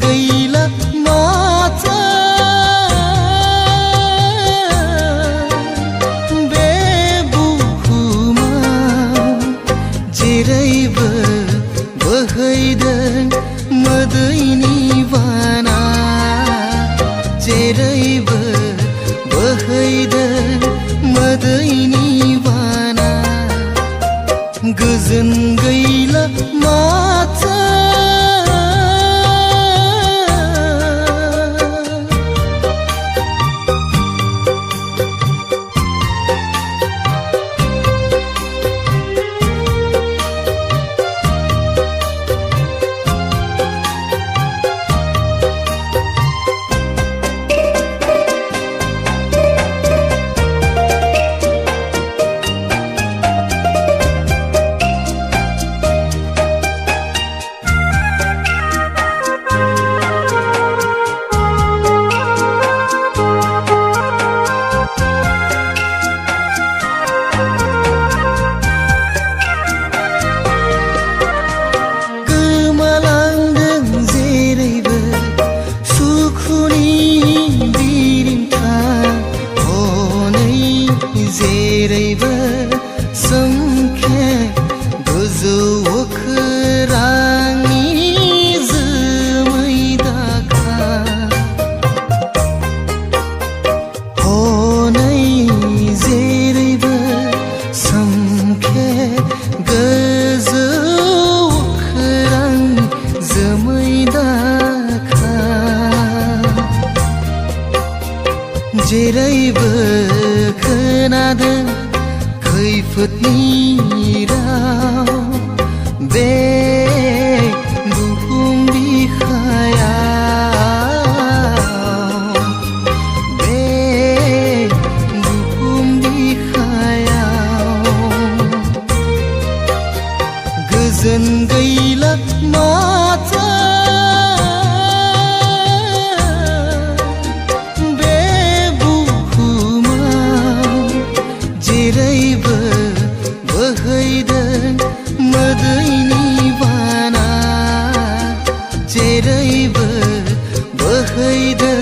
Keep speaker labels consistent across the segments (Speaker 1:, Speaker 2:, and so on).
Speaker 1: गैला माझा बेबुखुमा जेरैबो बोहैदों मोदैनि बाना जेरैबो बोहैदों मोदैनि बाना गोजोन गैला माथो जेरैबो सोमखे गोजौ अख्रांनि जोमै दाखा हनै जेरैबो सोमखे गोजौ अख्रांनि जोमै दाखा जेरैबो खोनादों खैफोदनि राव बे बुहुम बिखायाव बे बुहुम बिखायाव गोजोन गैला माथो जेरैबो बोहैदों मोदैनि बाना जेरैबो बोहैदों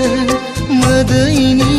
Speaker 1: मोदैनि